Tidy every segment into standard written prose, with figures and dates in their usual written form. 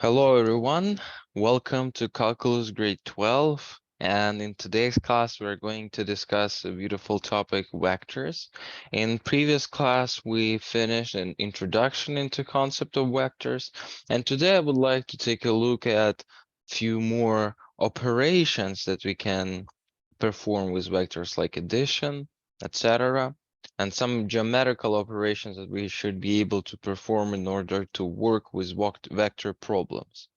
Hello everyone, welcome to Calculus Grade 12, and in today's class we're going to discuss a beautiful topic, vectors. In previous class we finished an introduction into concept of vectors, and today I would like to take a look at few more operations that we can perform with vectors like addition, etc., and some geometrical operations that we should be able to perform in order to work with vector problems.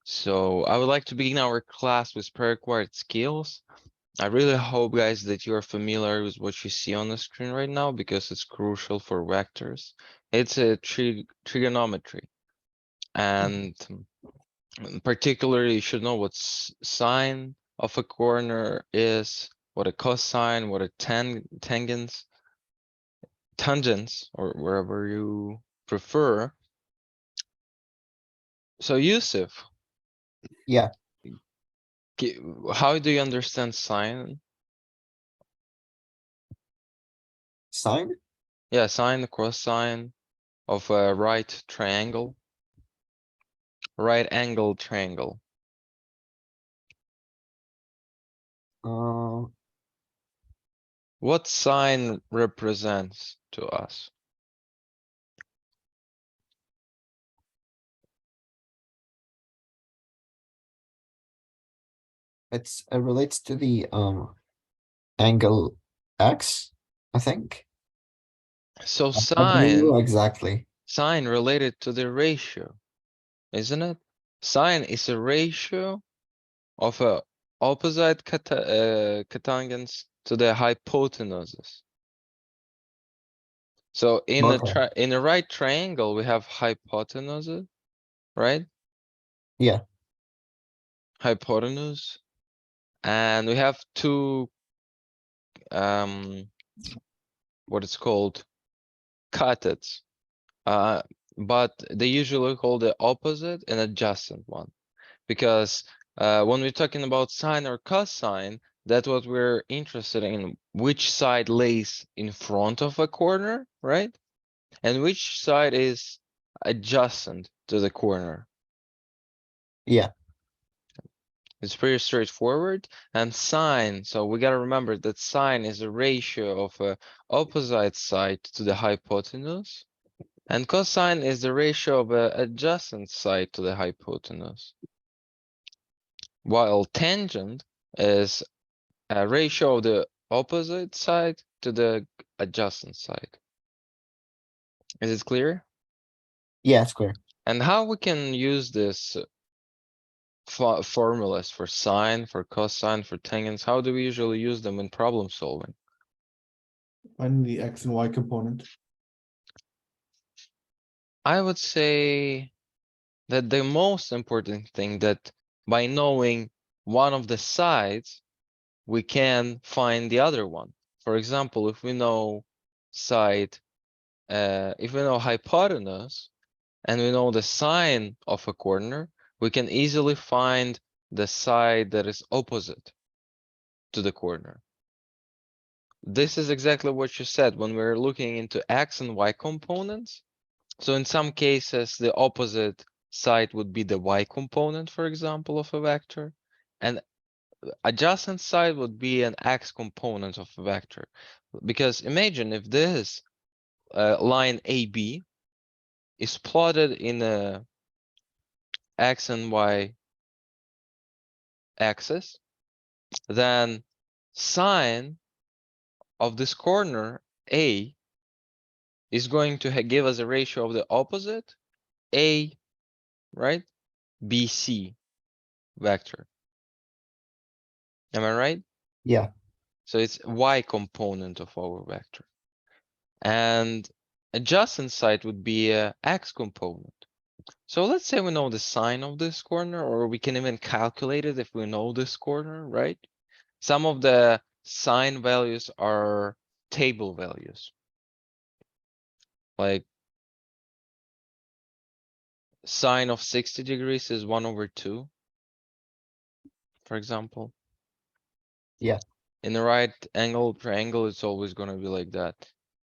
So I would like to begin our class with prerequired skills. I really hope, guys, that you are familiar with what you see on the screen right now because it's crucial for vectors. It's a trigonometry, and particularly you should know what sine of a corner is, what a cosine, what a tangents, or wherever you prefer. So Yusuf, Yeah, how do you understand sine? sine. Yeah, sine, cosine of a right triangle, right angle triangle. Uh, What sine represents to us? it relates to the angle x, I think. So I don't know sine, exactly. sine related to the ratio, isn't it? Sine is a ratio of a opposite cotangents to the hypotenuses. So in Okay. a right triangle, we have hypotenuse, right? Yeah. Hypotenuse, and we have two what it's called cathets, but they usually call the opposite an adjacent one, because when we're talking about sine or cosine, that's what we're interested in, which side lays in front of a corner, right? And which side is adjacent to the corner. Yeah. It's pretty straightforward. And sine, so we got to remember that sine is a ratio of a opposite side to the hypotenuse, and cosine is the ratio of a adjacent side to the hypotenuse, while tangent is a ratio of the opposite side to the adjacent side. Is it clear? Yeah, it's clear. And how we can use this formulas for sine, for cosine, for tangents, how do we usually use them in problem solving? Finding the x and y component. I would say that the most important thing that by knowing one of the sides, we can find the other one. For example, if we know side, if we know hypotenuse and we know the sine of a corner, we can easily find the side that is opposite to the corner. This is exactly what you said when we're looking into x and y components. So in some cases, the opposite side would be the y component, for example, of a vector, and adjacent side would be an x component of a vector. Because imagine if this line AB is plotted in a x and y axis, then sine of this corner A is going to give us a ratio of the opposite A, right? BC vector. Am I right? Yeah. So it's y component of our vector. And adjacent side would be a x component. So let's say we know the sine of this corner, or we can even calculate it if we know this corner, right? Some of the sine values are table values. Like sine of 60 degrees is 1/2, for example. Yeah. In the right angle triangle, it's always going to be like that.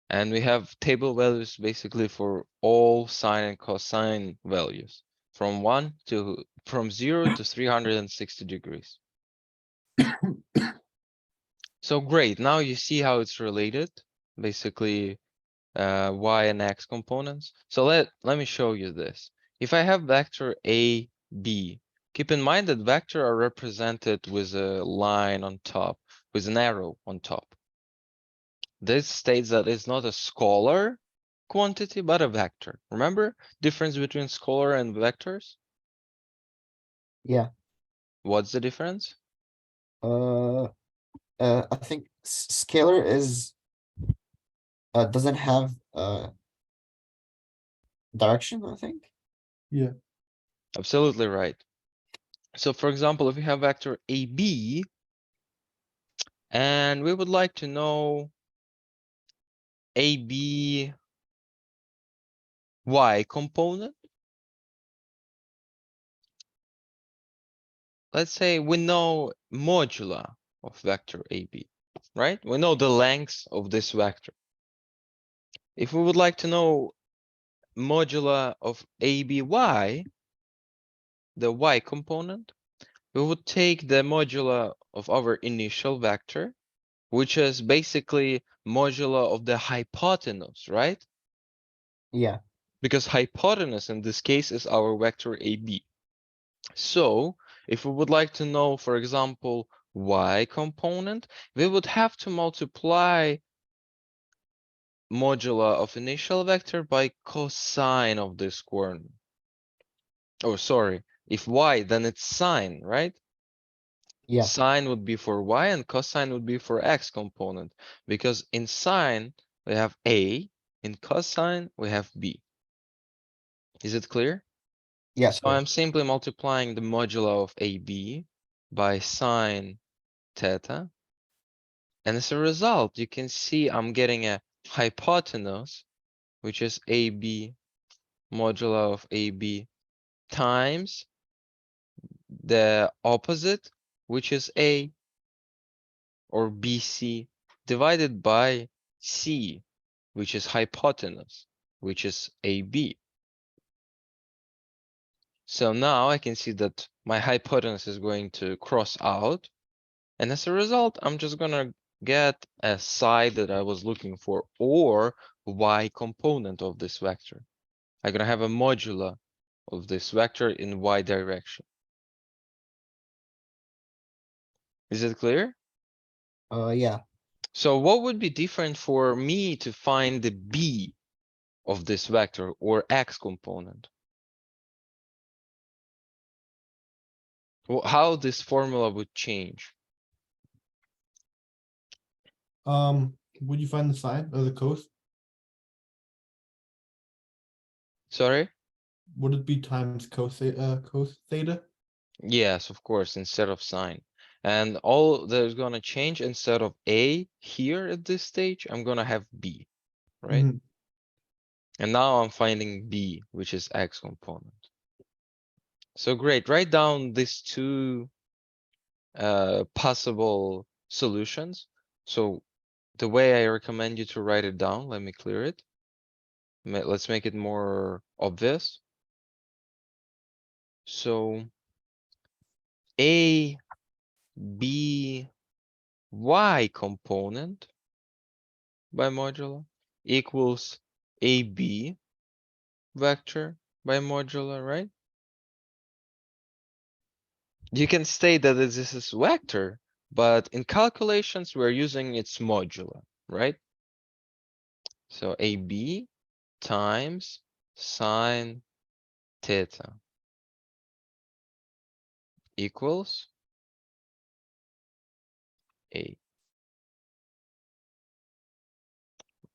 And we have table values basically for all sine and cosine values. from 0 to 360 degrees. So great, now you see how it's related, basically y and x components. So let me show you this. If I have vector a, b, keep in mind that vector are represented with a line on top, with an arrow on top. This states that it's not a scalar quantity, but a vector. Remember difference between scalar and vectors? Yeah. What's the difference? I think scalar is doesn't have direction, I think. Yeah. Absolutely right. So for example, if we have vector AB, and we would like to know AB y component. Let's say we know modula of vector AB, right? We know the length of this vector. If we would like to know modula of ABY, the y component, we would take the modula of our initial vector, which is basically modula of the hypotenuse, right? Yeah. Because hypotenuse in this case is our vector AB. So if we would like to know, for example, y component, we would have to multiply modula of initial vector by cosine of this coordinate. Oh, sorry. If y, then it's sine, right? Yeah. Sine would be for y and cosine would be for x component. Because in sine, we have a, in cosine, we have b. Is it clear? Yeah. So Clear. I'm simply multiplying the modula of AB by sine theta. And as a result, you can see I'm getting a hypotenuse, which is AB, modulo of AB, times the opposite, which is A, or BC, divided by C, which is hypotenuse, which is AB. So now I can see that my hypotenuse is going to cross out. And as a result, I'm just gonna get a side that I was looking for, or y component of this vector. I'm gonna have a modula of this vector in y direction. Is it clear? Yeah. So what would be different for me to find the b of this vector or x component? How this formula would change? Would you find the sine or the cos? Sorry? Would it be times cos theta? Yes, of course, instead of sine. And all that is gonna change, instead of a here at this stage, I'm gonna have b, right? Mhm. And now I'm finding b, which is x component. So great, write down these two possible solutions. So the way I recommend you to write it down, let me clear it. Let's make it more obvious. So a b y component by modular equals ab vector by modular, right? You can state that this is vector, but in calculations, we're using its modular, right? So AB times sine theta equals A.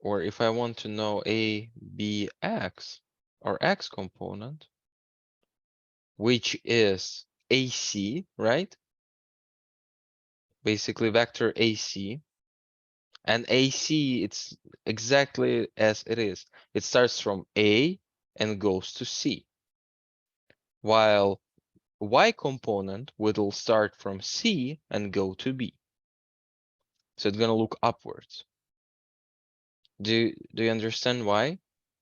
Or if I want to know A, B, X, or X component, which is AC, right? Basically vector AC. And AC, it's exactly as it is. It starts from A and goes to C. While Y component will start from C and go to B. So it's gonna look upwards. Do you understand why?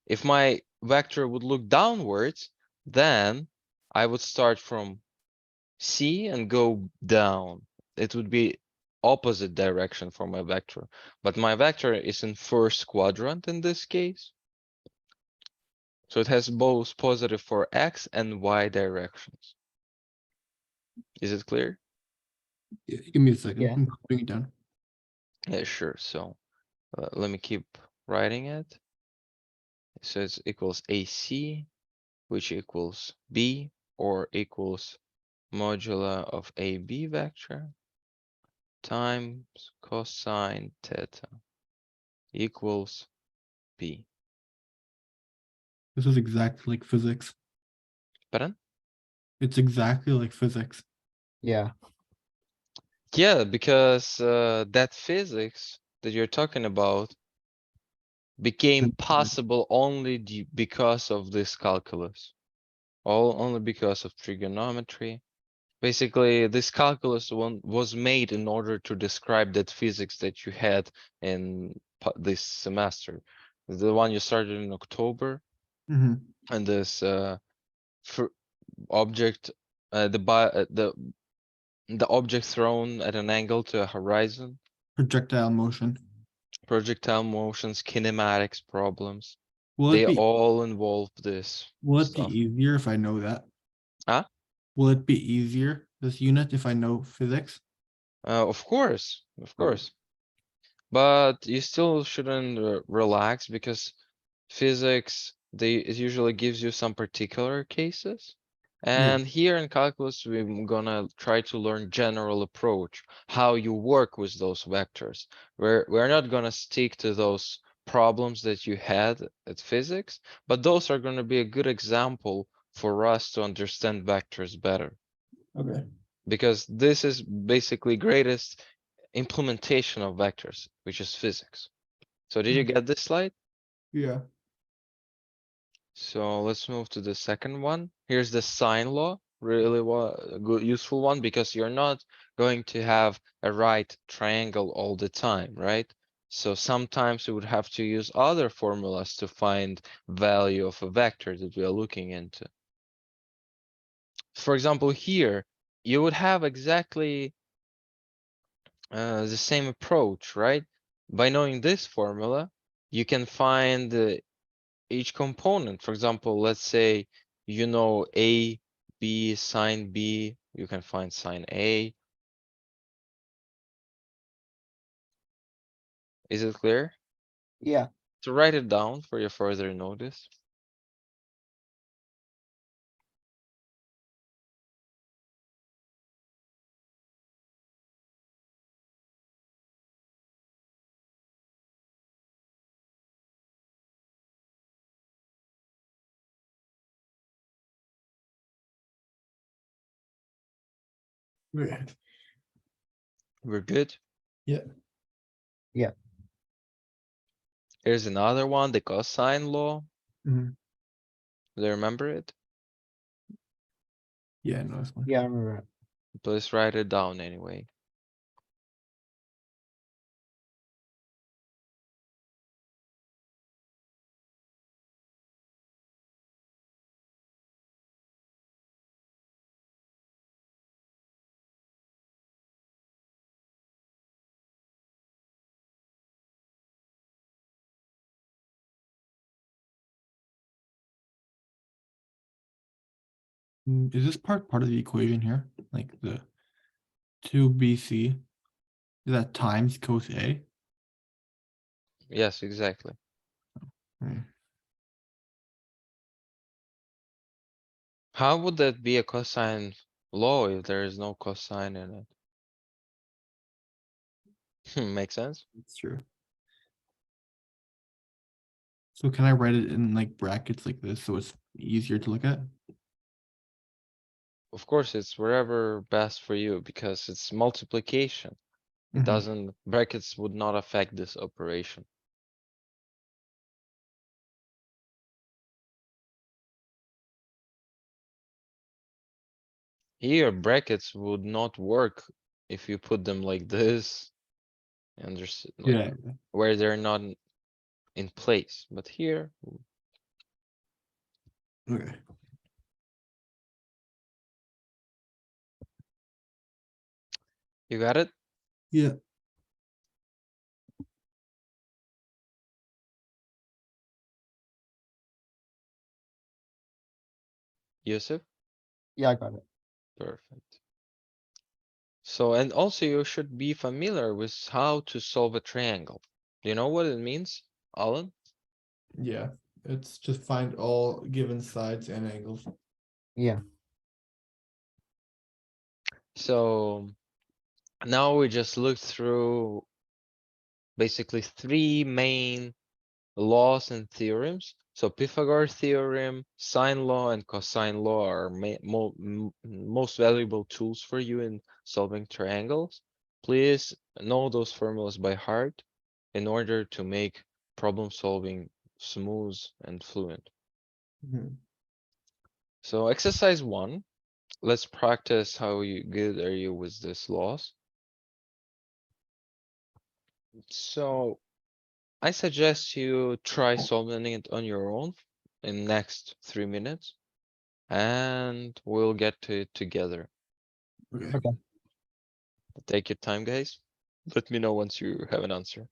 If my vector would look downwards, then I would start from C and go down. It would be opposite direction for my vector, but my vector is in first quadrant in this case. So it has both positive for X and Y directions. Is it clear? Yeah, give me a second. Yeah. I'm putting it down. Yeah, sure. So let me keep writing it. So it's equals AC, which equals B, or equals modular of AB vector times cosine theta equals B. This is exactly like physics. Pardon? It's exactly like physics. Yeah. Yeah, because that physics that you're talking about became possible only because of this calculus. Only because of trigonometry. Basically, this calculus one was made in order to describe that physics that you had in this semester. The one you started in October, Mhm. and this for object, the object thrown at an angle to a horizon, Projectile motion. projectile motions, kinematics problems. Will They it be all involve this will it be stuff. easier if I know that? Huh? Will it be easier, this unit, if I know physics? Of course, of Okay. course. But you still shouldn't relax because physics, it usually gives you some particular cases. Yeah. And here in calculus, we're gonna try to learn general approach, how you work with those vectors. We're not gonna stick to those problems that you had at physics, but those are gonna be a good example for us to understand vectors better. Okay. Because this is basically greatest implementation of vectors, which is physics. So did you get this slide? Yeah. So let's move to the second one. Here's the sine law, really a good useful one because you're not going to have a right triangle all the time, right? So sometimes you would have to use other formulas to find value of a vector that we are looking into. For example, here you would have exactly the same approach, right? By knowing this formula, you can find each component. For example, let's say you know A, B, sine B, you can find sine A. Is it clear? Yeah. So write it down for your further notice. Okay. We're good. Yeah. Yeah. Here's another one, the cosine law. Mhm. Do you remember it? Yeah, no, that's fine. Yeah. I remember. Please write it down anyway. Is this part of the equation here? Like the 2BC? Is that times cos A? Yes, exactly. Hmm. How would that be a cosine law if there is no cosine in it? Make sense? That's true. So can I write it in like brackets like this so it's easier to look at? Of course, it's wherever best for you because it's multiplication. It Mhm. doesn't, brackets would not affect this operation. Here, brackets would not work if you put them like this and just like Yeah. where they're not in place. But here, Okay. You got it? Yeah. Yusuf? Yeah, I got it. Perfect. So, and also you should be familiar with how to solve a triangle. Do you know what it means, Alan? Yeah. It's just find all given sides and angles. Yeah. So now we just looked through basically three main laws and theorems. So Pythagoras theorem, sine law, and cosine law are most valuable tools for you in solving triangles. Please know those formulas by heart in order to make problem solving smooth and fluent. Mhm. So exercise 1, let's practice how good are you with this laws. So I suggest you try solving it on your own in next 3 minutes, and we'll get to it together. Okay. Okay. Take your time, guys. Let me know once you have an answer.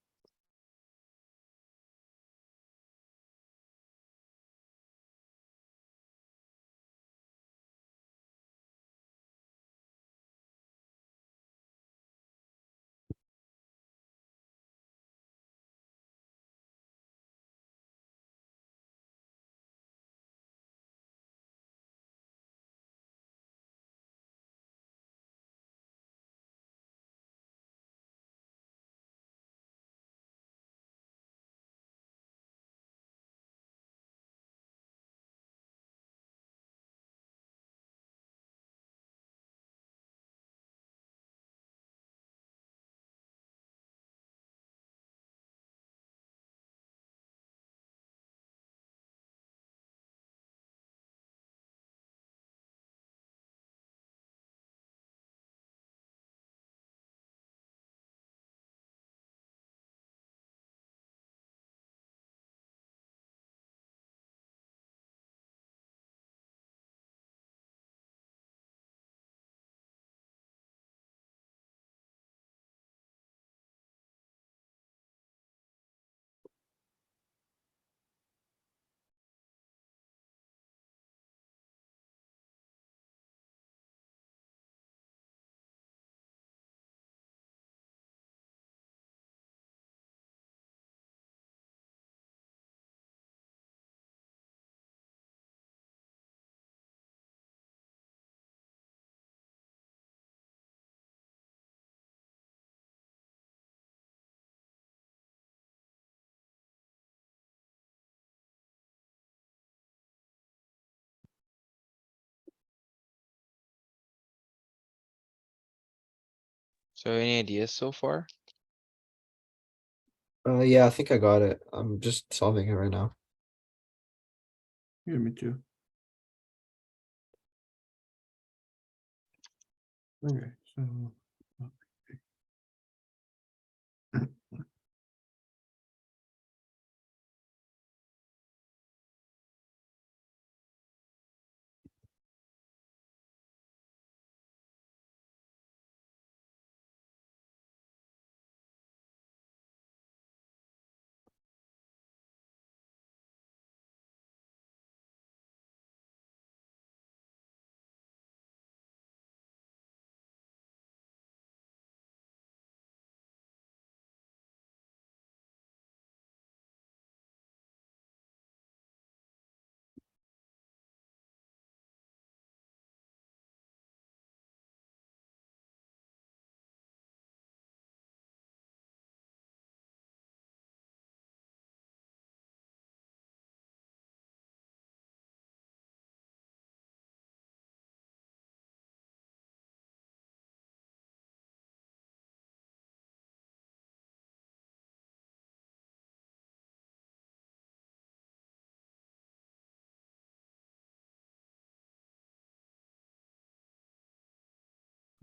So any ideas so far? Yeah, I think I got it. I'm just solving it right now. Yeah, me too. Okay, so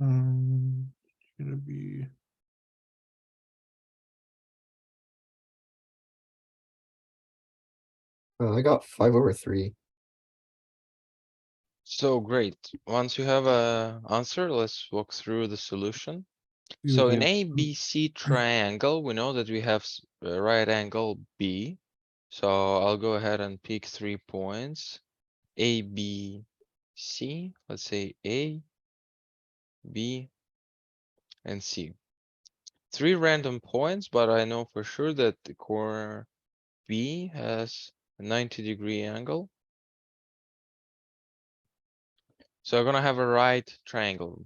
it's gonna be I got 5/3. So great. Once you have a answer, let's walk through the solution. We So would in get- ABC triangle, we know that we have a right angle B. So I'll go ahead and pick 3 points. A, B, C. Let's say A, B, and C. 3 random points, but I know for sure that the corner B has a 90-degree angle. So I'm gonna have a right triangle.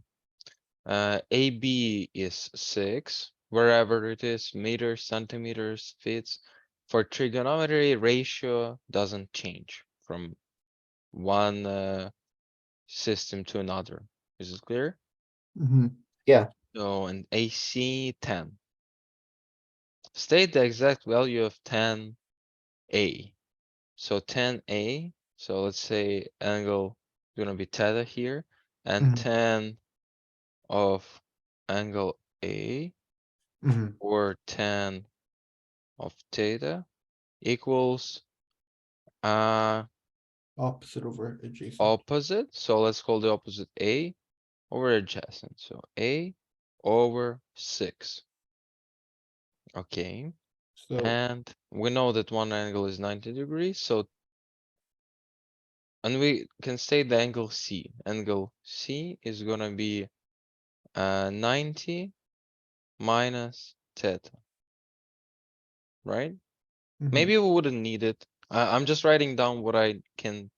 AB is 6, wherever it is, meters, centimeters, feet. For trigonometry, ratio doesn't change from one system to another. Is it clear? Mhm. So, and AC 10. State the exact value of 10A. So 10A, so let's say angle gonna be theta here, and Mhm. 10 of angle A, Mhm. or 10 of theta equals Opposite over adjacent. opposite. So let's call the opposite A over adjacent. So A over 6. Okay. So And we know that one angle is 90 degrees. So, and we can state the angle C. Angle C is gonna be 90 minus theta, right? mhm. Maybe we wouldn't need it. I'm just writing down what I can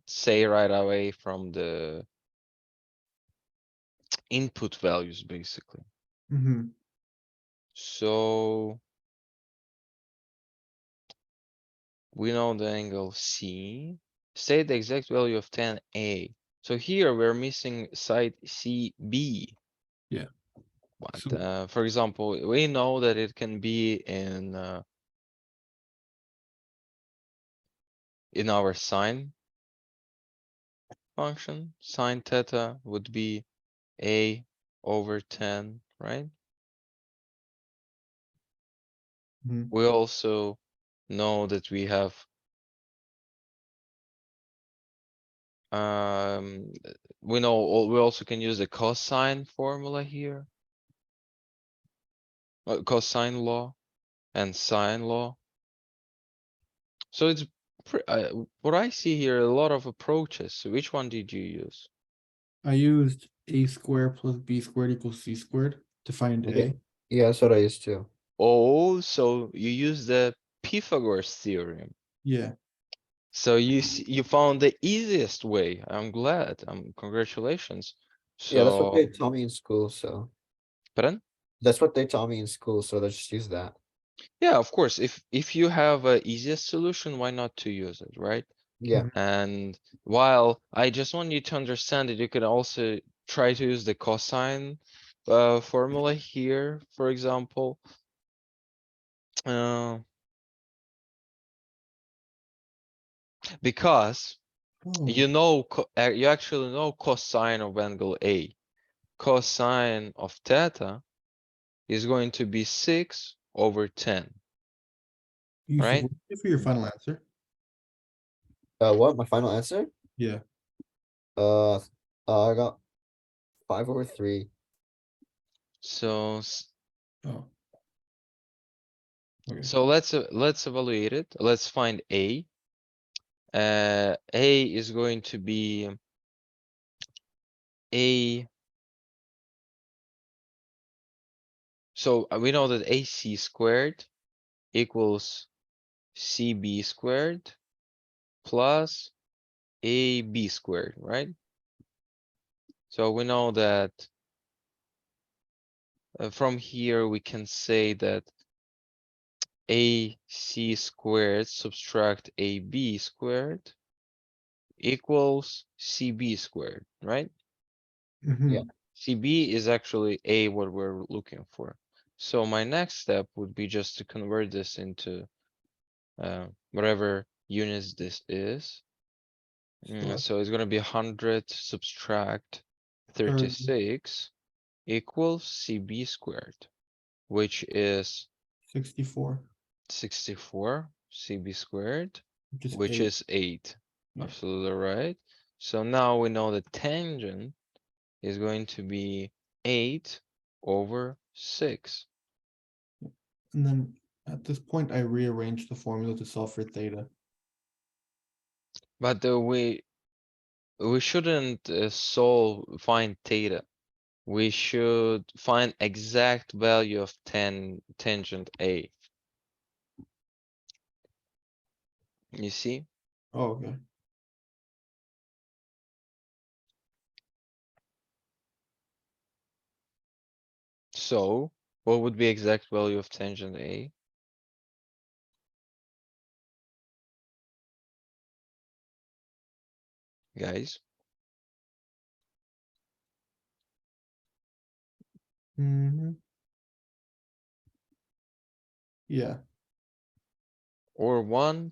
say right away from the input values, basically. Mhm. So we know the angle C. State the exact value of 10A. So here we're missing side CB. Yeah. But So for example, we know that it can be in our sine function. Sine theta would be A over 10, right? mhm. We also know that we have we know we also can use the cosine formula here, cosine law and sine law. So it's what I see here, a lot of approaches. So which one did you use? I used a squared plus b squared equals c squared to find Yeah. a. Yeah, that's what I used to. Oh, so you use the Pythagoras theorem. Yeah. So you found the easiest way. I'm glad. Congratulations. Yeah, that's what So, they taught me in school, so pardon? that's what they taught me in school, so let's just use that. Yeah, of course. If you have a easiest solution, why not to use it, right? Yeah. Mhm. And while I just want you to understand that you could also try to use the cosine formula here, for example. Because Oh, you know, you actually know cosine of angle A. Cosine of theta is going to be 6 over 10, you right? should wait for your final answer. What? My final answer? Yeah. Uh, I got 5/3. So, Oh. Okay. so let's evaluate it. Let's find A. A is going to be A. So we know that AC squared equals CB squared plus AB squared, right? So we know that from here we can say that AC squared subtract AB squared equals CB squared, right? Mhm. Yeah. CB is actually A, what we're looking for. So my next step would be just to convert this into whatever units this is. So it's gonna be 100 subtract 36 equals CB squared, which is 64, 64 CB squared, which is which 8. is 8. Yeah. Absolutely right. So now we know the tangent is going to be 8 over 6. And then at this point, I rearrange the formula to solve for theta. But we shouldn't find theta. We should find exact value of tangent A. You see? Oh, okay. So what would be exact value of tangent A? Guys, Mm-hmm. Yeah, or 1.3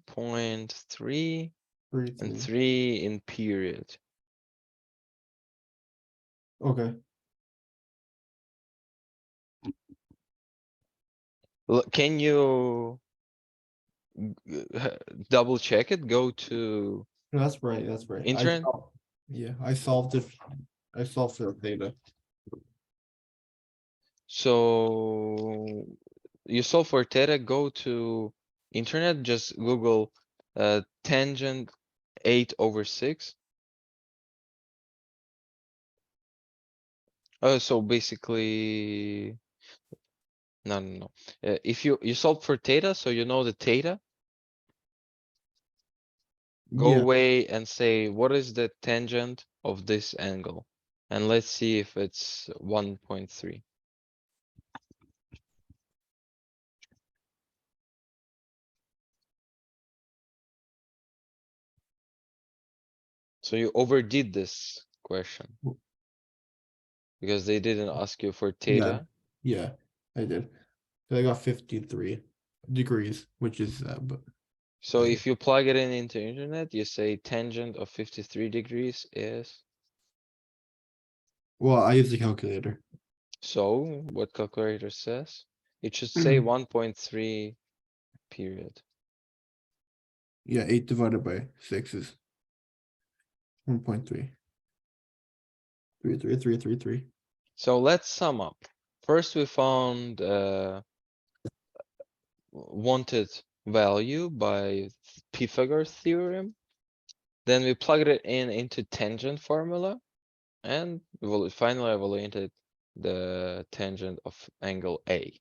and 3. 3 in period. Okay. Can you double check it? Go to No, that's right. That's right. internet. Yeah, I solved it. I solved for theta. So you solve for theta, go to internet, just Google tangent 8 over 6. So basically, no. If you solve for theta, so you know the theta, go Yeah. away and say, what is the tangent of this angle? And let's see if it's 1.3. So you overdid this question because they didn't ask you for Yeah. theta. Yeah, I did. So I got 53 degrees, which is but So I- if you plug it into internet, you say tangent of 53 degrees is. well, I use the calculator. So what calculator says? It should say 1.3 period. Yeah, 8 divided by 6 is 1.3. 3. So let's sum up. First, we found wanted value by Pythagoras theorem. Then we plugged it into tangent formula, and finally evaluated the tangent of angle A.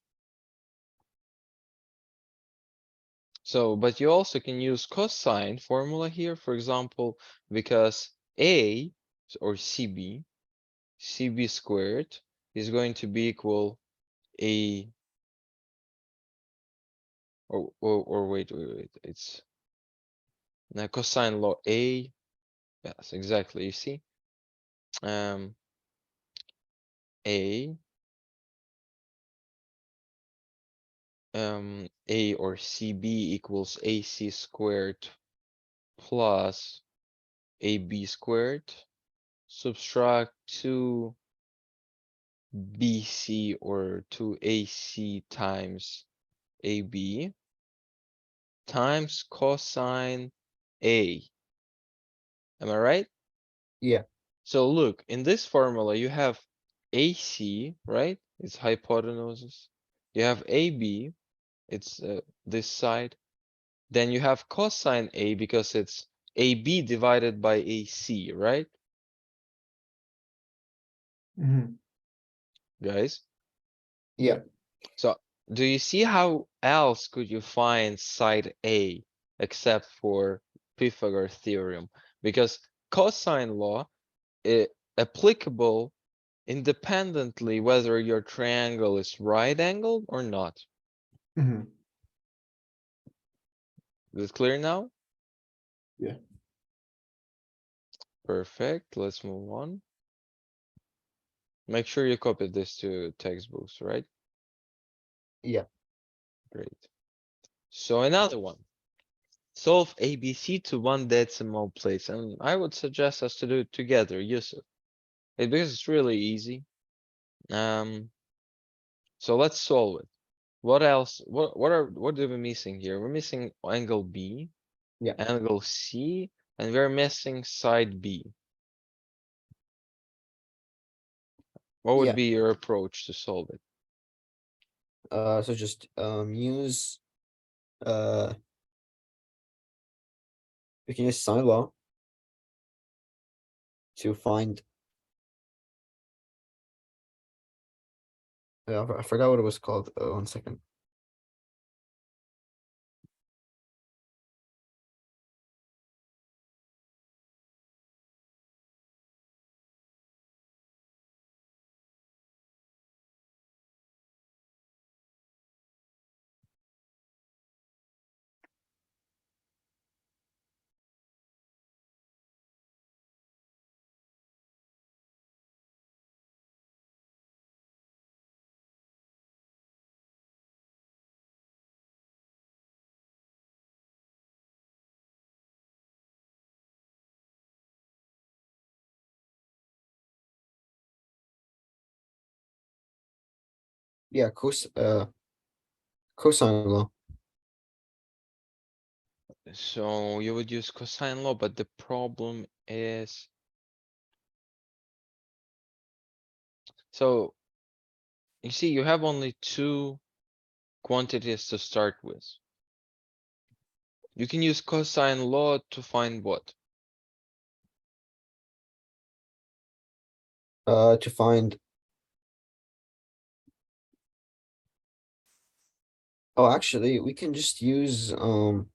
So, but you also can use cosine formula here, for example, because A or CB squared is going to be equal A, or wait, it's now cosine law A. Yes, exactly. You see, A A or CB equals AC squared plus AB squared. Subtract 2BC or 2AC times AB times cosine A. Am I right? Yeah. So look, in this formula, you have AC, right? It's hypotenuse. You have AB, it's this side. Then you have cosine A because it's AB divided by AC, right? Guys? Yeah. So do you see how else could you find side A except for Pythagoras theorem? Because cosine law is applicable independently whether your triangle is right angled or not. Mm-hmm. Is it clear now? Yeah. Perfect. Let's move on. Make sure you copy this to textbooks, right? Yeah. Great. So another one. Solve ABC to 1 decimal place. And I would suggest us to do it together, Yusuf. Because it's really easy. So let's solve it. What else? What are we missing here? We're missing angle B, Yeah. angle C, and we're missing side B. What would Yeah. be your approach to solve it? So just use we can use sine law to find. I forgot what it was called. 1 second. Yeah, cosine law. So you would use cosine law, but the problem is, so you see, you have only two quantities to start with. You can use cosine law to find what? To find. Oh, actually, we can just use sine,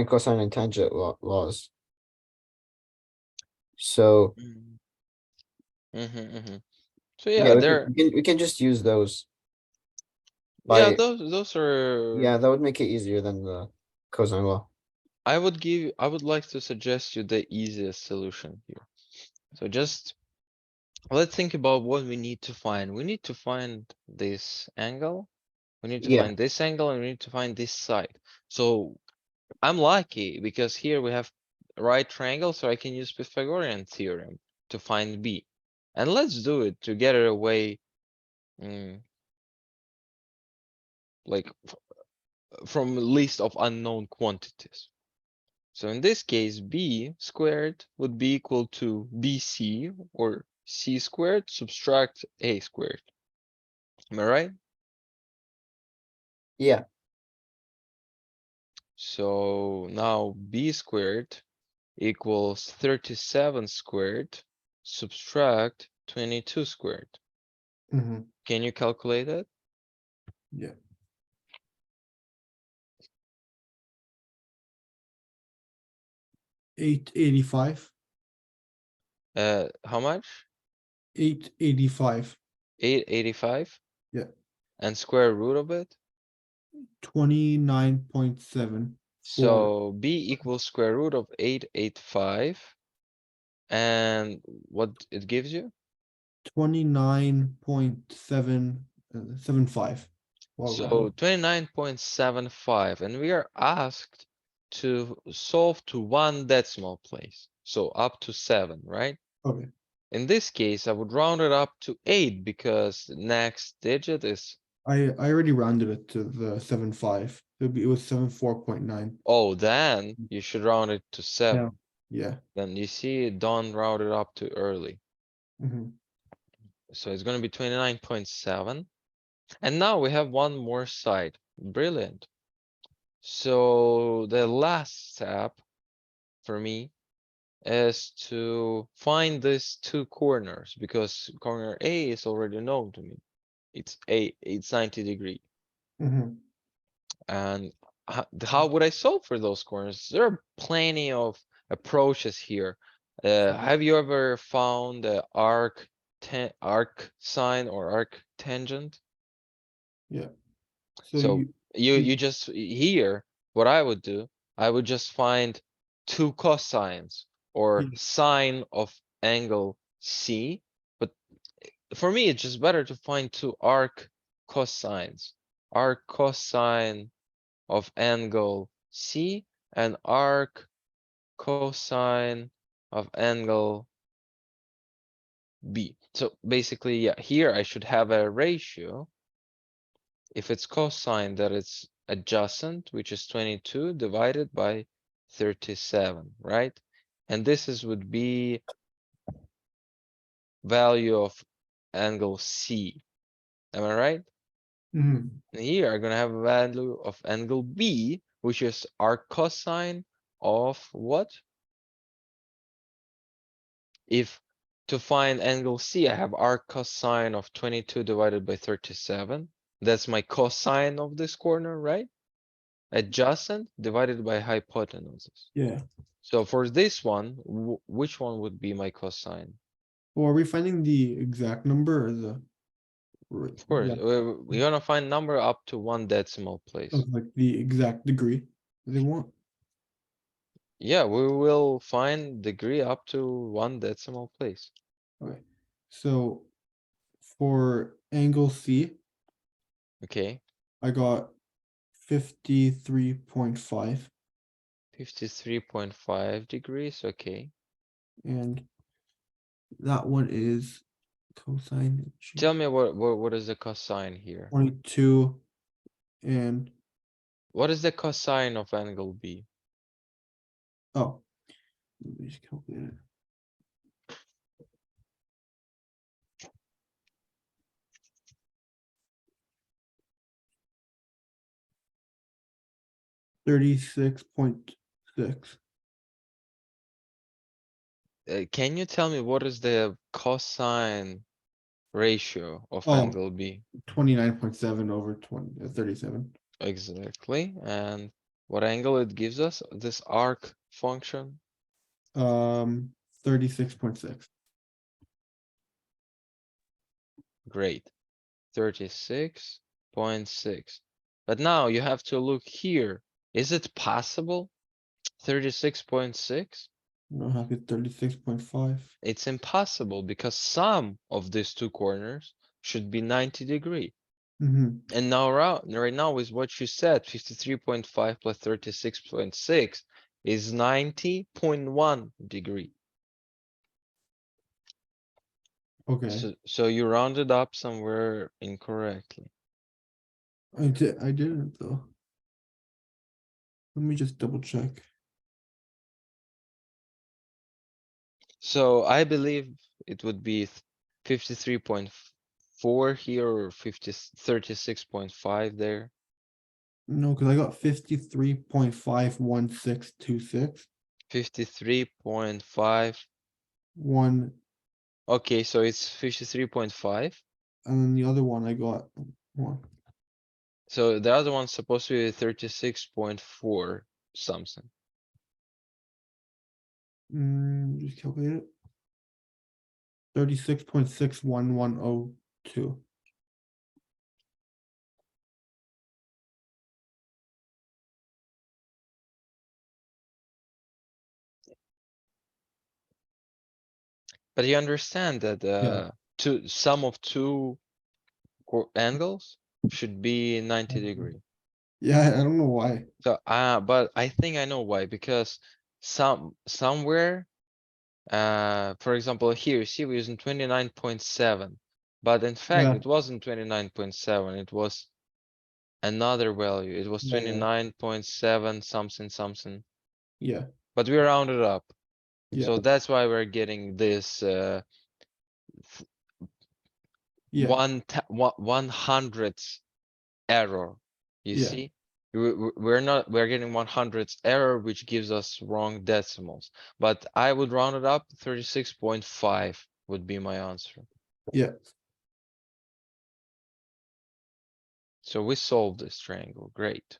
cosine, and tangent laws. So So yeah, yeah, we can just use those. yeah, By those are. yeah, that would make it easier than the cosine law. I would like to suggest you the easiest solution here. So just let's think about what we need to find. We need to find this angle. We need to Yeah, find this angle and we need to find this side. So I'm lucky because here we have right triangle, so I can use Pythagorean theorem to find B. And let's do it to get it away, like from list of unknown quantities. So in this case, B squared would be equal to BC, or C squared subtract A squared. Am I right? yeah. So now B squared equals 37 squared subtract 22 squared. Can you calculate it? Yeah. 885. How much? 885. 885? Yeah. And square root of it? 29.7. So B equals square root of 885. And what it gives you? 29.775. So 29.75, and we are asked to solve to one decimal place. So up to 7, right? Okay. In this case, I would round it up to 8 because the next digit is, I already rounded it to the 7.5. It was 74.9. oh, then you should round it to 7. Yeah. Then you see, don't round it up too early. So it's going to be 29.7. And now we have one more side. Brilliant. So the last step for me is to find these two corners, because corner A is already known to me. It's 90 degree. And how would I solve for those corners? There are plenty of approaches here. Have you ever found the arc sine or arc tangent? Yeah. So you you- just here, what I would do, I would just find two cosines or Yeah. sine of angle C. But for me, it's just better to find two arc cosines. Arc cosine of angle C and arc cosine of angle B. So basically, yeah, here I should have a ratio. If it's cosine, that it's adjacent, which is 22 divided by 37, right? And this is would be value of angle C. Am I right? Mhm. And here I'm gonna have a value of angle B, which is arc cosine of what? If to find angle C, I have arc cosine of 22 divided by 37. That's my cosine of this corner, right? Adjacent divided by hypotenuse. Yeah. So for this one, which one would be my cosine? Well, are we finding the exact number or the? Of course, we're gonna find number up to 1 decimal place. Of like the exact degree they want. Yeah, we will find degree up to 1 decimal place. Okay. So for angle C, Okay, I got 53.5, 53.5 degrees. Okay, and that one is cosine. tell me what is the cosine here? 22 and What is the cosine of angle B? oh, let me just calculate it. $36.6. Can you tell me what is the cosine ratio of Oh, angle B? 29.7 over 37. Exactly. And what angle it gives us? This arc function? 36.6. Great. 36.6. But now you have to look here. Is it possible? 36.6? No, how could 36.5? It's impossible because sum of these two corners should be 90 degree. Mm-hmm. And now right now is what you said, 53.5 plus 36.6 is 90.1 degree. Okay. So you rounded up somewhere incorrectly. I didn't though. Let me just double check. So I believe it would be 53.4 here or 36.5 there. No, because I got 53.51626. 53.5. One, Okay, so it's 53.5. and then the other one I got one. So the other one's supposed to be 36.4 something. Just calculate it. 36.61102. But you understand that Yeah. sum of two angles should be 90 degree. Yeah, I don't know why. So but I think I know why, because somewhere for example here you see we're using 29.7, but in fact Yeah, it wasn't 29.7, it was another value. It was yeah, yeah, 29.7 something something, yeah, but we rounded up. yeah, So that's why we're getting this yeah, 1/100th error. You yeah, see, we're getting 100th error, which gives us wrong decimals. But I would round it up. 36.5 would be my answer. yeah. So we solved this triangle. Great.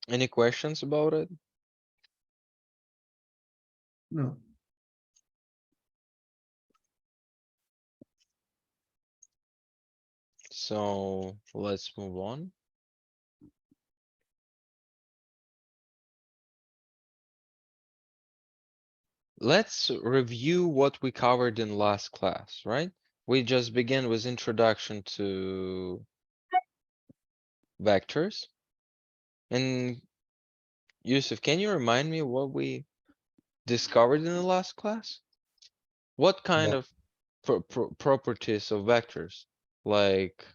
Any questions about it? No. So let's move on. Let's review what we covered in last class, right? We just began with introduction to vectors. And Yusuf, can you remind me what we discovered in the last class? What kind Yeah. of properties of vectors? Like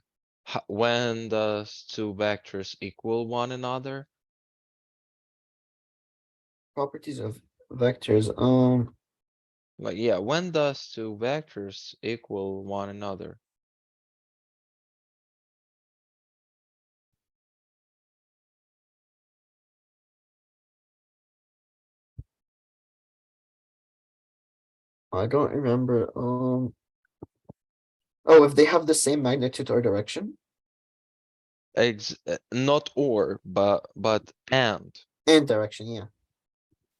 when does two vectors equal one another? Properties of vectors. Like, yeah, when does two vectors equal one another? I don't remember. Oh, if they have the same magnitude or direction Not or, but and. and direction, yeah.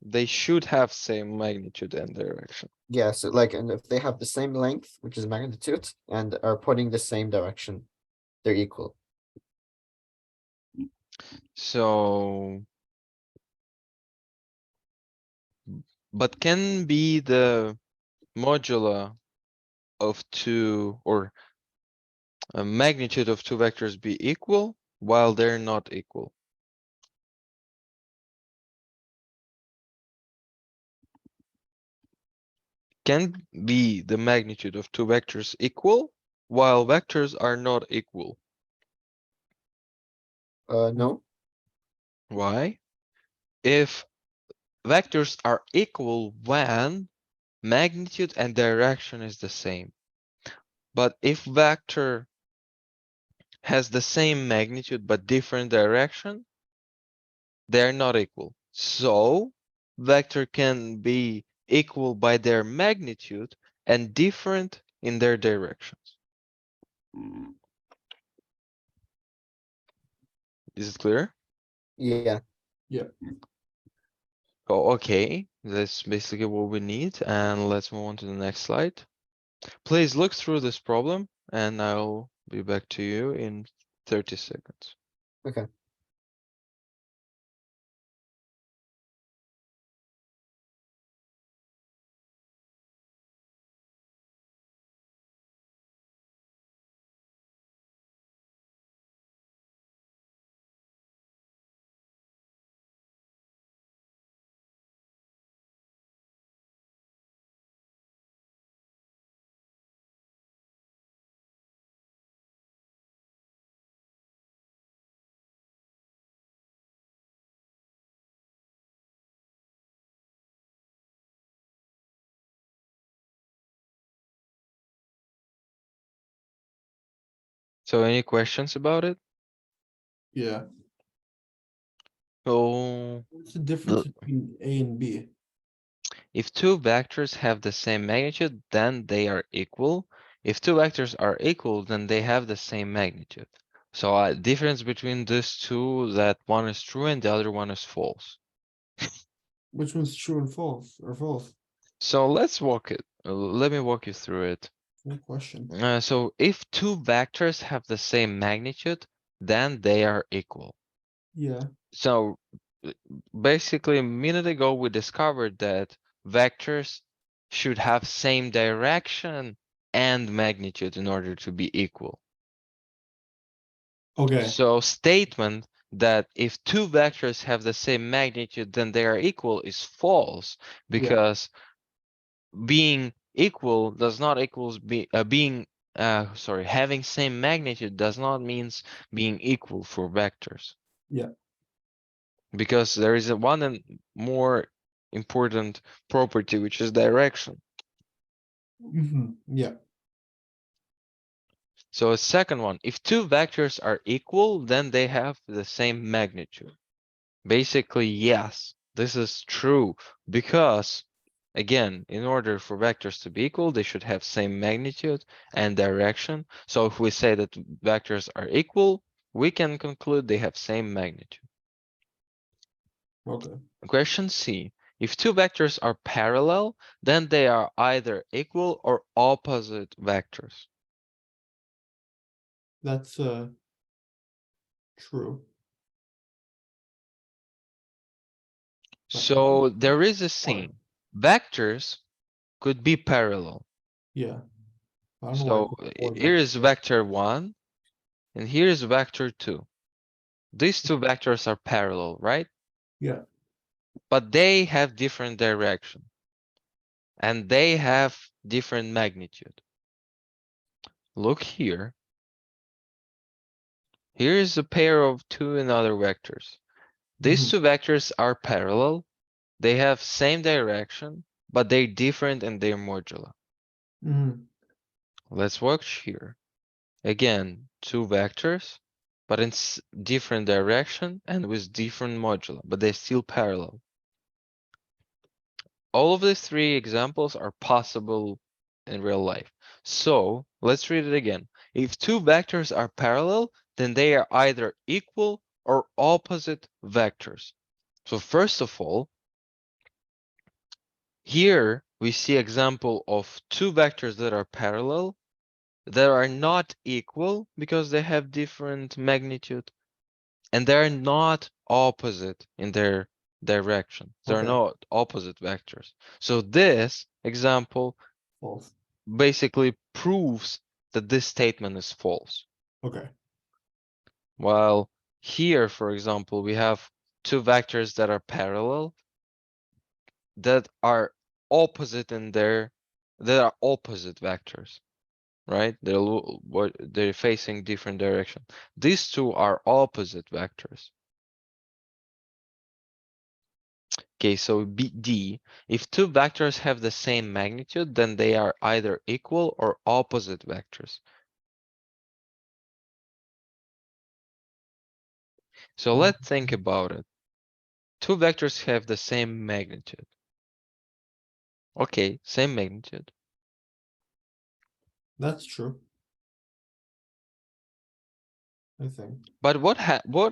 They should have same magnitude and direction. Yeah, so like, and if they have the same length, which is magnitude, and are pointing the same direction, they're equal. So, but can be the modular of two or a magnitude of two vectors be equal while they're not equal? Can be the magnitude of two vectors equal while vectors are not equal? No, Why? If vectors are equal when magnitude and direction is the same. But if vector has the same magnitude but different direction, they're not equal. So vector can be equal by their magnitude and different in their directions. Is it clear? yeah, Oh, okay, that's basically what we need. And let's move on to the next slide. Please look through this problem and I'll be back to you in 30 seconds. okay. So any questions about it? Yeah. So What's the difference between A and B? if two vectors have the same magnitude, then they are equal. If two vectors are equal, then they have the same magnitude. So difference between these two, that one is true and the other one is false. Which one's true and false or false? So let's walk it. Let me walk you through it. No question. So if two vectors have the same magnitude, then they are equal. Yeah. So basically a minute ago, we discovered that vectors should have same direction and magnitude in order to be equal. Okay. So statement that if two vectors have the same magnitude, then they are equal is false, because being equal does not equals having same magnitude does not means being equal for vectors. Yeah. Because there is a one and more important property, which is direction. Yeah. So a second one, if two vectors are equal, then they have the same magnitude. Basically, yes, this is true, because again, in order for vectors to be equal, they should have same magnitude and direction. So if we say that vectors are equal, we can conclude they have same magnitude. Okay. Question C. If two vectors are parallel, then they are either equal or opposite vectors. That's true. But So there is a saying, vectors could be parallel. yeah. I don't know why. So here is vector 1 and here is vector 2. These two vectors are parallel, right? Yeah. But they have different direction and they have different magnitude. Look here. Here is a pair of two another vectors. These two vectors are parallel, they have same direction, but they're different in their modular. Mhm. Let's watch here. Again, two vectors, but in different direction and with different modular, but they're still parallel. All of these three examples are possible in real life. So let's read it again. If two vectors are parallel, then they are either equal or opposite vectors. So first of all, here we see example of two vectors that are parallel, that are not equal because they have different magnitude, and they're not opposite in their direction. They're Okay. not opposite vectors. So this example False. basically proves that this statement is false. Okay. While here, for example, we have two vectors that are parallel, that are opposite in their, that are opposite vectors, right? They're facing different direction. These two are opposite vectors. Okay, so D, if two vectors have the same magnitude, then they are either equal or opposite vectors. So let's think about it. Two vectors have the same magnitude. Okay, same magnitude. That's true. I think. But what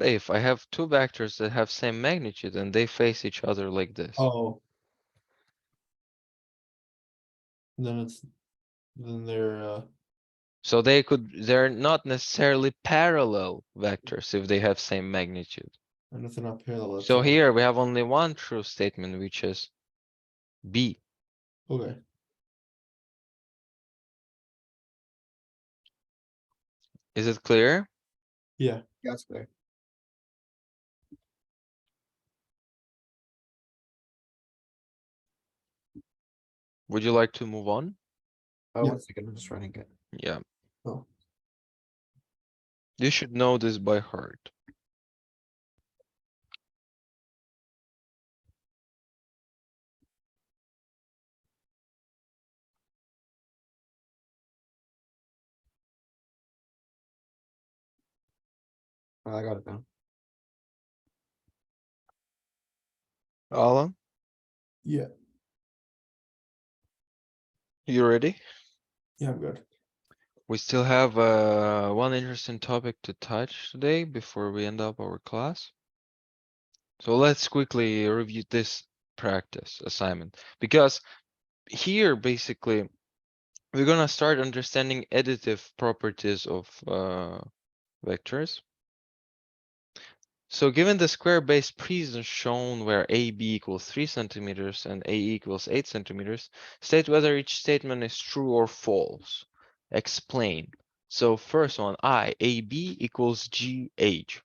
if I have two vectors that have same magnitude and they face each other like this? Oh. Then they're So they're not necessarily parallel vectors if they have same magnitude. and if they're not parallel. So here we have only one true statement, which is B. Okay. Is it clear? Yeah. That's clear. Would you like to move on? Oh, Yeah. 1 second, I'm just running it. Yeah, Oh. you should know this by heart. Oh, I got it now. Alan, Yeah. you ready? Yeah, I'm good. We still have one interesting topic to touch today before we end up our class. So let's quickly review this practice assignment, because here basically we're gonna start understanding additive properties of vectors. So given the square-based prism shown where AB equals 3 centimeters and AE equals 8 centimeters, state whether each statement is true or false. Explain. So first one, AB equals GH.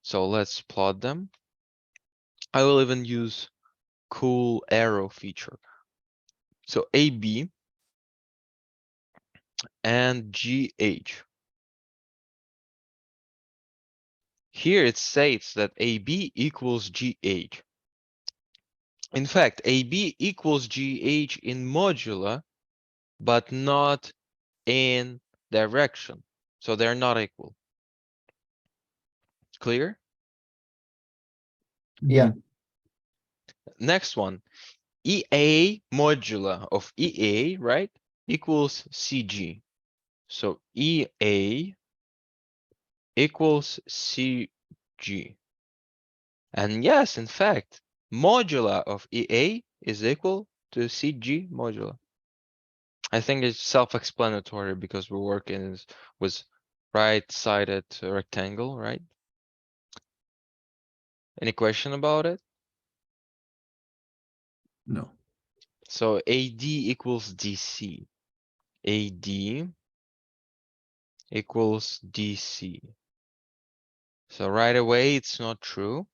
So let's plot them. I will even use cool arrow feature. So AB and GH. Here it states that AB equals GH. In fact, AB equals GH in modular, but not in direction. So they're not equal. Clear? Yeah. Next one, EA modular of EA, right, equals CG. So EA equals CG. And yes, in fact, modular of EA is equal to CG modular. I think it's self-explanatory because we're working with right-sided rectangle, right? Any question about it? No. So AD equals DC. AD equals DC. So right away, it's not true.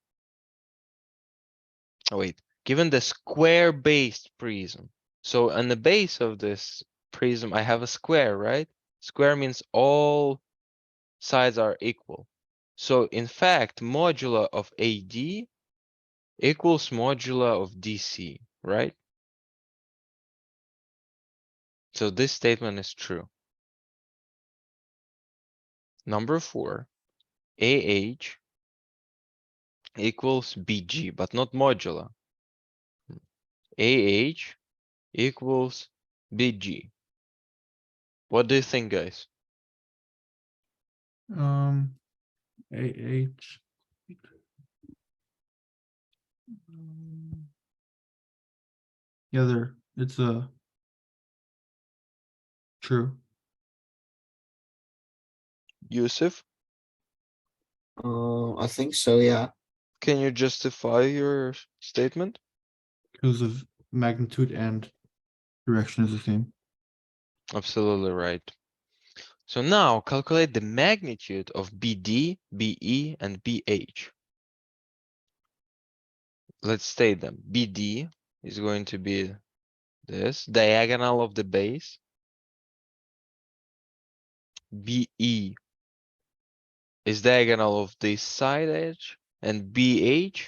Oh, wait, given the square-based prism. So on the base of this prism, I have a square, right? Square means all sides are equal. So in fact, modular of AD equals modulo of DC, right? So this statement is true. Number 4, AH equals BG, but not modulo. AH equals BG. What do you think, guys? AH. Yeah, there. It's true. Yusuf, I think so, yeah. can you justify your statement? Because of magnitude and direction is the same. Absolutely right. So now calculate the magnitude of BD, BE, and BH. Let's state them. BD is going to be this diagonal of the base. BE is diagonal of this side edge, and BH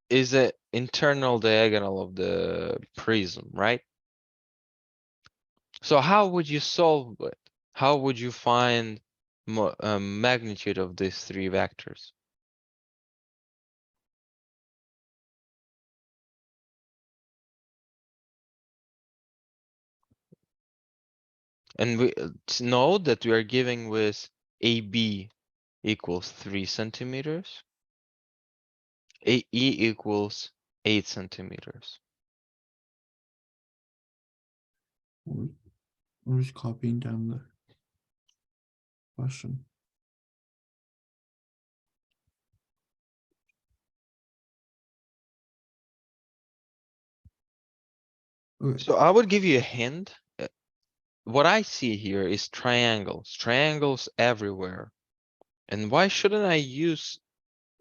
is the internal diagonal of the prism, right? So how would you solve it? How would you find magnitude of these three vectors? And we know that we are giving with AB equals 3 centimeters, AE equals 8 centimeters. I'm just copying down the question. Okay. So I would give you a hint. What I see here is triangles everywhere. And why shouldn't I use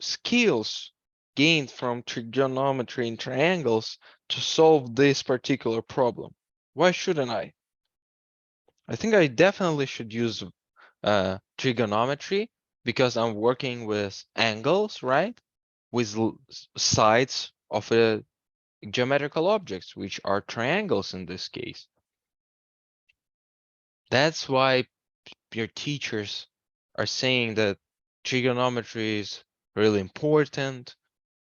skills gained from trigonometry and triangles to solve this particular problem? Why shouldn't I? I think I definitely should use trigonometry because I'm working with angles, right? With sides of a geometrical objects, which are triangles in this case. That's why your teachers are saying that trigonometry is really important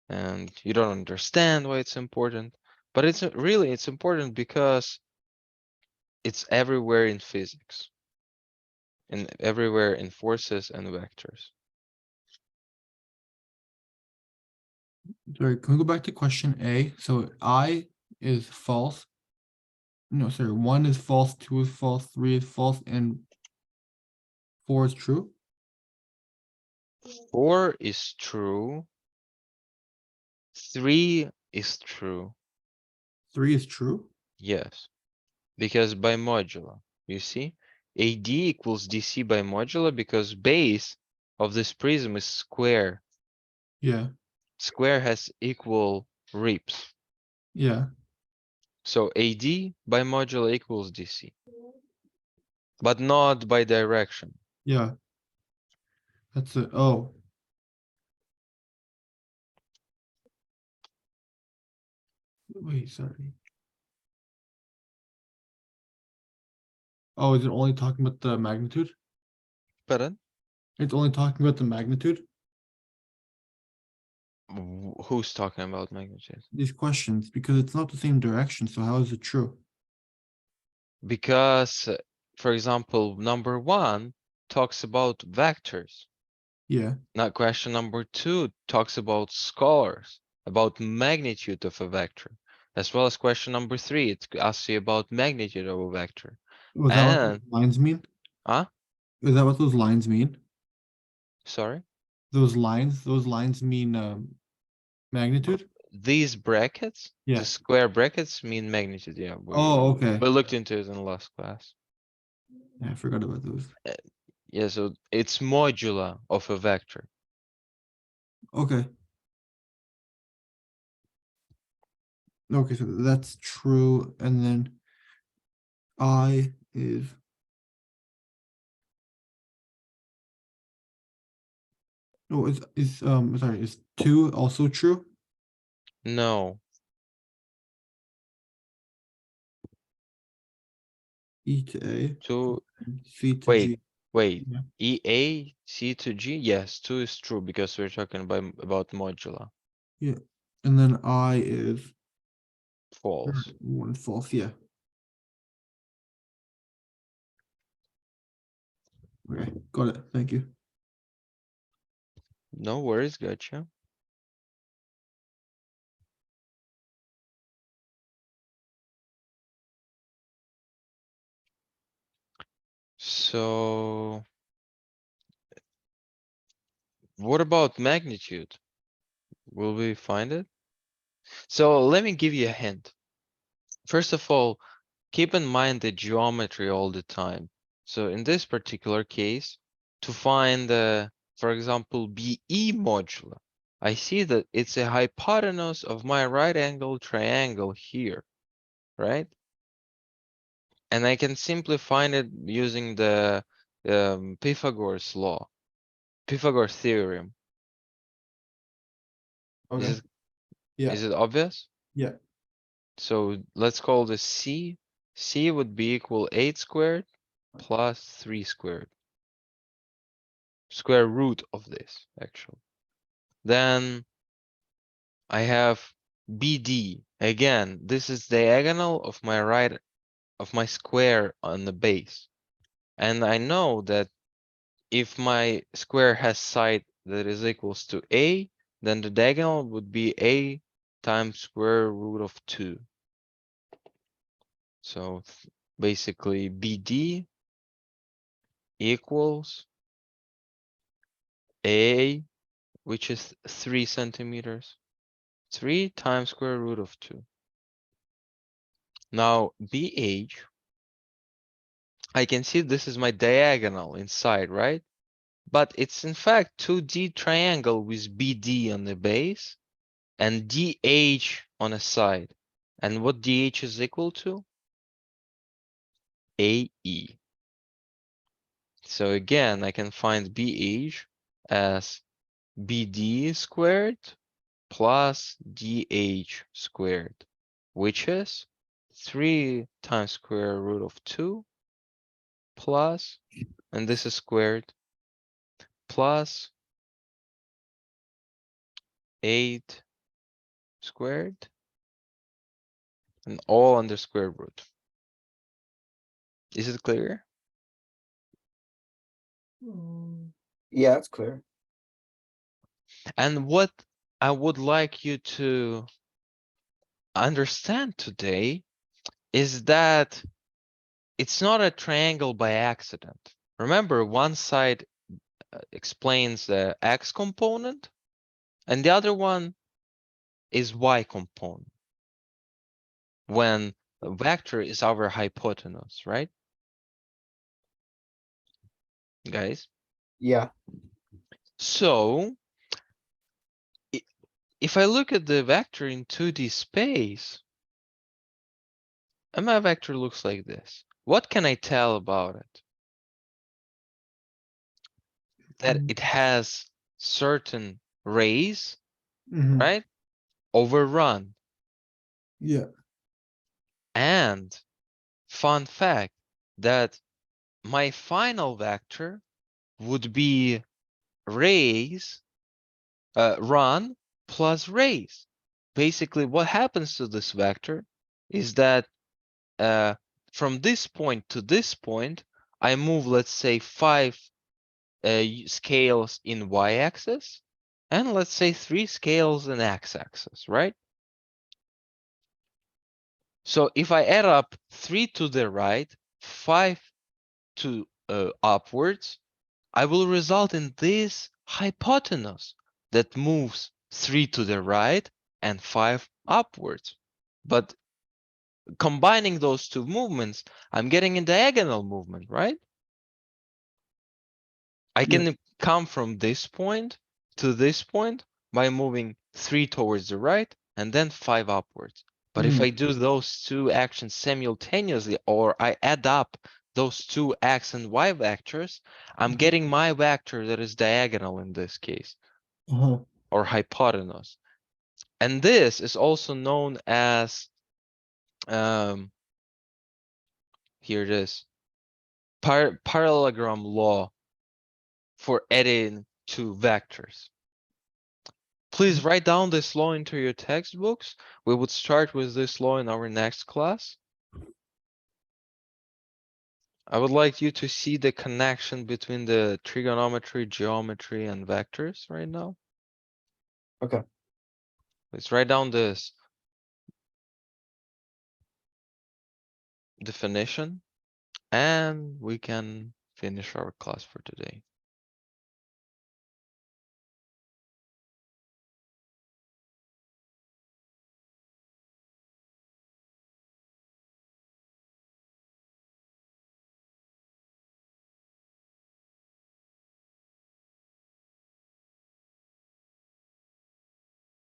and you don't understand why it's important. But it's really, it's important because it's everywhere in physics and everywhere in forces and vectors. Sorry, can we go back to question A? So I is false. No, sorry, 1 is false, 2 is false, 3 is false, and 4 is true. 4 is true. 3 is true. 3 is true. Yes, because by modulo, you see, AD equals DC by modulo because base of this prism is square. Yeah, Square has equal ribs. yeah, So AD by modulo equals DC, but not by direction. yeah. That's it. Oh. Wait, sorry. Oh, is it only talking about the magnitude? Pardon? It's only talking about the magnitude? Who's talking about magnitude? These questions, because it's not the same direction, so how is it true? Because, for example, number 1 talks about vectors. Yeah. Now, question number 2 talks about scalars, about magnitude of a vector, as well as question number 3. It asks you about magnitude of a vector. Was that what those And, lines mean? huh? Is that what those lines mean? Sorry? Those lines mean magnitude? These brackets, Yeah. the square brackets mean magnitude. Yeah, Oh, okay. we looked into it in the last class. Yeah, I forgot about those. Yeah, so it's modulo of a vector. Okay. Okay, so that's true, and then I is oh is sorry, is 2 also true? No. E to A, Two. C to Wait. G. Wait. Yeah. EA, C to G? Yes, 2 is true because we're talking about modular. Yeah. And then I is False. one is false. Yeah. Okay. Got it. Thank you. No worries, gotcha. So what about magnitude? Will we find it? So let me give you a hint. First of all, keep in mind the geometry all the time. So in this particular case, to find the, for example, BE modular, I see that it's a hypotenuse of my right angle triangle here, right? And I can simply find it using the Pythagoras law, Pythagoras theorem. Okay. Is Yeah. it obvious? Yeah. So let's call this C. C would be equal 8 squared plus 3 squared. Square root of this, actually. Then I have BD. Again, this is diagonal of my right, of my square on the base. And I know that if my square has side that is equals to A, then the diagonal would be A times square root of 2. So basically BD equals A, which is 3 centimeters, 3 times square root of 2. Now BH, I can see this is my diagonal inside, right? But it's in fact 2D triangle with BD on the base and DH on a side. And what DH is equal to? AE. So again, I can find BH as BD squared plus DH squared, which is 3 times square root of 2 plus, and this is squared, plus 8 squared, and all under square root. Is it clear? Yeah, it's clear. And what I would like you to understand today is that it's not a triangle by accident. Remember, one side explains the x component, and the other one is y component when a vector is our hypotenuse, right? Guys? Yeah. So if I look at the vector in 2D space, and my vector looks like this, what can I tell about it? That it has certain rays, Mhm. right? Overrun. Yeah. And fun fact that my final vector would be rays, run plus rays. Basically, what happens to this vector is that from this point to this point, I move, let's say, 5 scales in y-axis, and let's say 3 scales in x-axis, right? So if I add up 3 to the right, 5 to upwards, I will result in this hypotenuse that moves 3 to the right and 5 upwards. But combining those two movements, I'm getting a diagonal movement, right? I Yeah. can come from this point to this point by moving 3 towards the right and then 5 upwards. But if Mhm. I do those two actions simultaneously, or I add up those two x and y vectors, I'm getting my vector that is diagonal in this case, Uh-huh. or hypotenuse. And this is also known as, here it is, parallelogram law for adding two vectors. Please write down this law into your textbooks. We would start with this law in our next class. I would like you to see the connection between the trigonometry, geometry, and vectors right now. Okay. Let's write down this definition, and we can finish our class for today.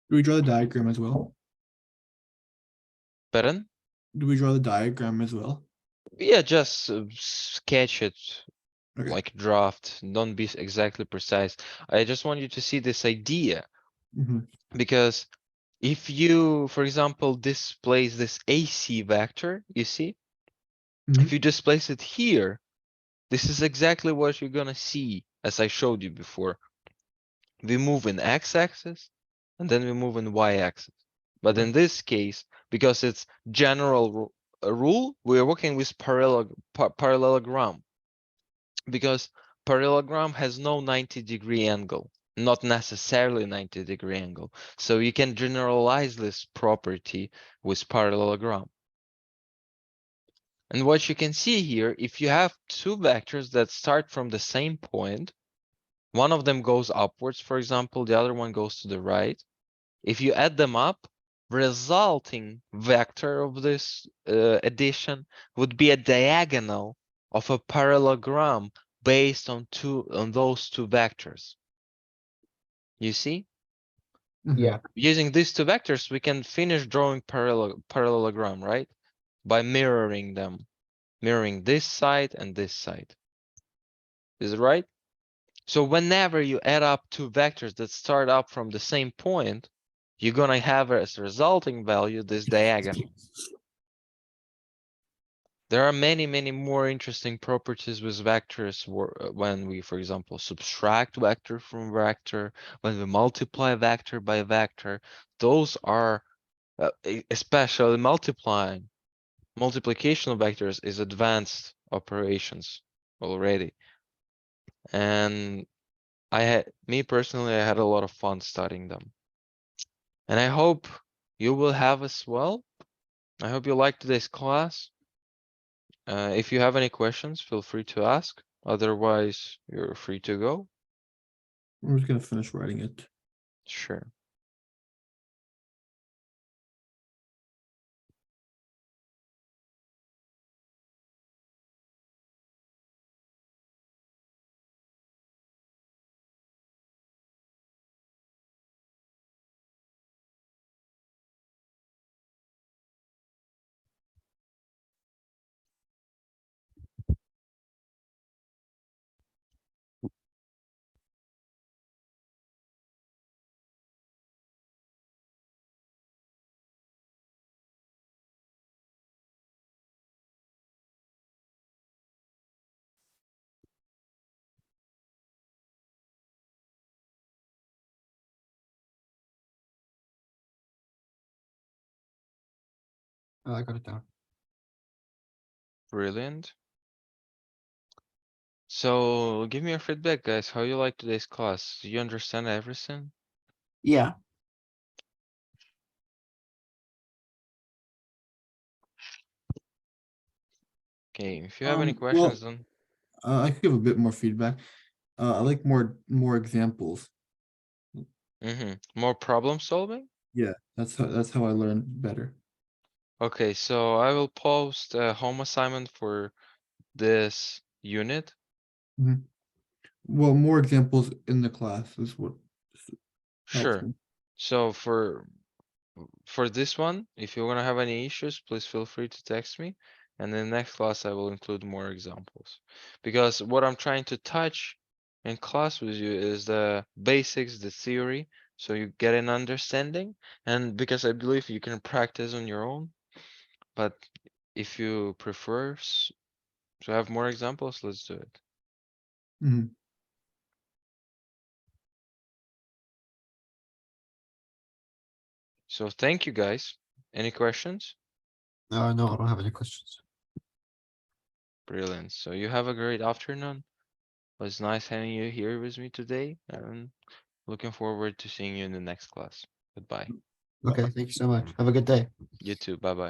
Do we draw the diagram as well? Pardon? Do we draw the diagram as well? Yeah, just sketch it Okay. like draft. Don't be exactly precise. I just want you to see this idea, Mhm. because if you, for example, displace this AC vector, you see, Mhm. if you displace it here, this is exactly what you're gonna see, as I showed you before. We move in x-axis, and then we move in y-axis. But in this case, because it's general rule, we are working with parallelogram, because parallelogram has no 90-degree angle, not necessarily 90-degree angle. So you can generalize this property with parallelogram. And what you can see here, if you have two vectors that start from the same point, one of them goes upwards, for example, the other one goes to the right. If you add them up, resulting vector of this addition would be a diagonal of a parallelogram based on those two vectors. You see? Mhm. Yeah. Using these two vectors, we can finish drawing parallelogram, right? By mirroring them, mirroring this side and this side. Is it right? So whenever you add up two vectors that start up from the same point, you're gonna have as resulting value this diagonal. There are many, many more interesting properties with vectors when we, for example, subtract vector from vector, when we multiply vector by vector. Those are, especially multiplication of vectors is advanced operations already. And me personally, I had a lot of fun studying them. And I hope you will have as well. I hope you liked today's class. If you have any questions, feel free to ask. Otherwise, you're free to go. I'm just gonna finish writing it. Sure. I got it down. Brilliant. So give me your feedback, guys. How you like today's class? Do you understand everything? Yeah. Okay, if you have any Well, questions, then I could give a bit more feedback. I like more examples. more problem solving. Yeah, that's how I learn better. Okay, so I will post a home assignment for this unit. Well, more examples in the class is what helps Sure. me. So for this one, if you're gonna have any issues, please feel free to text me. And in the next class, I will include more examples. Because what I'm trying to touch in class with you is the basics, the theory, so you get an understanding, and because I believe you can practice on your own, but if you prefer to have more examples, let's do it. Mhm. So thank you guys. Any questions? No, I don't have any questions. Brilliant. So you have a great afternoon. It was nice having you here with me today, and looking forward to seeing you in the next class. Goodbye. Okay, thank you so much. Have a good day. You too. Bye bye.